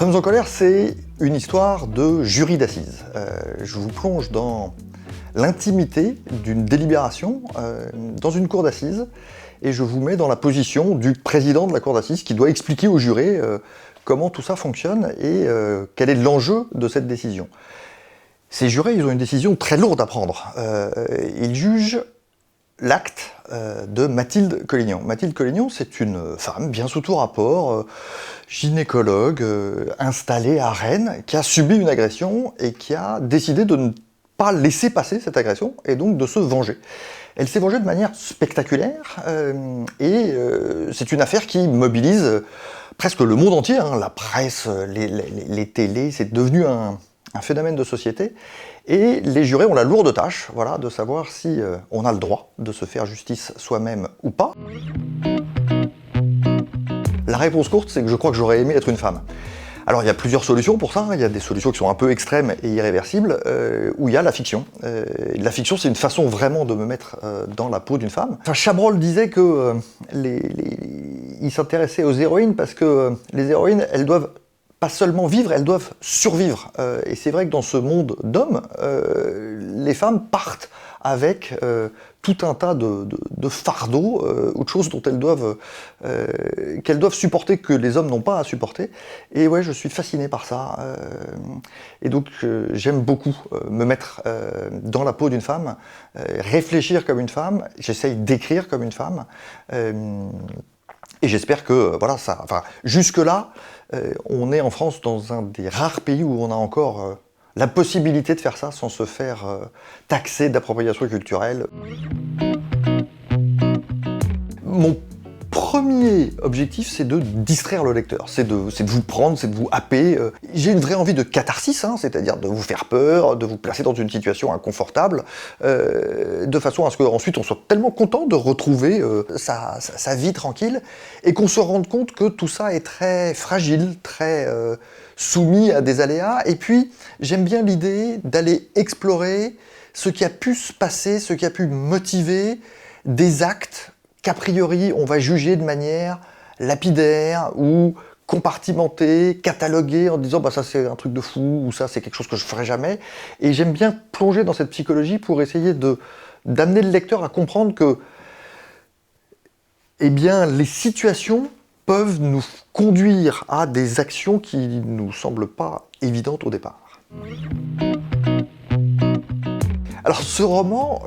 Femmes en colère, c'est une histoire de jury d'assises. Je vous plonge dans l'intimité d'une délibération dans une cour d'assises et je vous mets dans la position du président de la cour d'assises qui doit expliquer aux jurés comment tout ça fonctionne et quel est l'enjeu de cette décision. Ces jurés, ils ont une décision très lourde à prendre. Ils jugent l'acte de Mathilde Collignon. Mathilde Collignon, c'est une femme bien sous tout rapport, gynécologue, installée à Rennes, qui a subi une agression et qui a décidé de ne pas laisser passer cette agression et donc de se venger. Elle s'est vengée de manière spectaculaire et c'est une affaire qui mobilise presque le monde entier, hein. La presse, les télés, c'est devenu un phénomène de société. Et les jurés ont la lourde tâche, voilà, de savoir si on a le droit de se faire justice soi-même ou pas. La réponse courte, c'est que je crois que j'aurais aimé être une femme. Alors il y a plusieurs solutions pour ça, il y a des solutions qui sont un peu extrêmes et irréversibles, où il y a la fiction. La fiction, c'est une façon vraiment de me mettre dans la peau d'une femme. Enfin, Chabrol disait que il s'intéressait aux héroïnes parce que les héroïnes, elles doivent pas seulement vivre, elles doivent survivre. Et c'est vrai que dans ce monde d'hommes, les femmes partent avec tout un tas de fardeaux ou de choses dont qu'elles doivent supporter que les hommes n'ont pas à supporter. Et ouais, je suis fasciné par ça. Et donc j'aime beaucoup me mettre dans la peau d'une femme, réfléchir comme une femme, j'essaye d'écrire comme une femme. Et j'espère que, voilà, ça, enfin, jusque-là, on est en France dans un des rares pays où on a encore la possibilité de faire ça sans se faire taxer d'appropriation culturelle. Mon premier objectif, c'est de distraire le lecteur, c'est de vous prendre, c'est de vous happer. J'ai une vraie envie de catharsis, hein, c'est-à-dire de vous faire peur, de vous placer dans une situation inconfortable, de façon à ce qu'ensuite on soit tellement content de retrouver sa vie tranquille, et qu'on se rende compte que tout ça est très fragile, très soumis à des aléas. Et puis, j'aime bien l'idée d'aller explorer ce qui a pu se passer, ce qui a pu motiver des actes qu'a priori on va juger de manière lapidaire ou compartimentée, cataloguée en disant bah ça c'est un truc de fou ou ça c'est quelque chose que je ferai jamais. Et j'aime bien plonger dans cette psychologie pour essayer d'amener le lecteur à comprendre que eh bien, les situations peuvent nous conduire à des actions qui ne nous semblent pas évidentes au départ. Alors ce roman,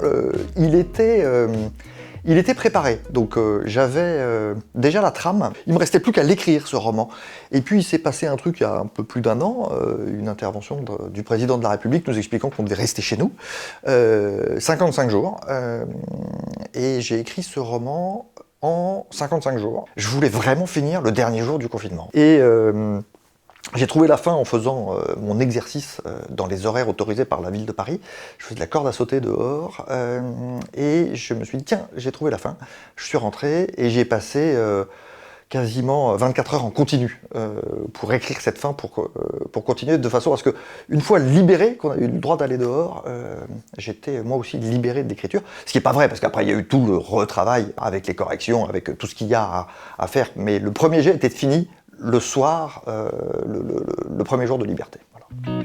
il était préparé, donc j'avais déjà la trame. Il me restait plus qu'à l'écrire, ce roman. Et puis il s'est passé un truc il y a un peu plus d'un an, une intervention du président de la République nous expliquant qu'on devait rester chez nous, 55 jours, et j'ai écrit ce roman en 55 jours. Je voulais vraiment finir le dernier jour du confinement. Et j'ai trouvé la fin en faisant mon exercice dans les horaires autorisés par la ville de Paris. Je faisais de la corde à sauter dehors et je me suis dit tiens, j'ai trouvé la fin. Je suis rentré et j'ai passé quasiment 24 heures en continu pour écrire cette fin, pour continuer de façon à ce que, une fois libéré, qu'on a eu le droit d'aller dehors, j'étais moi aussi libéré de l'écriture. Ce qui n'est pas vrai, parce qu'après il y a eu tout le retravail avec les corrections, avec tout ce qu'il y a à faire. Mais le premier jet était fini le soir, le premier jour de liberté. Voilà.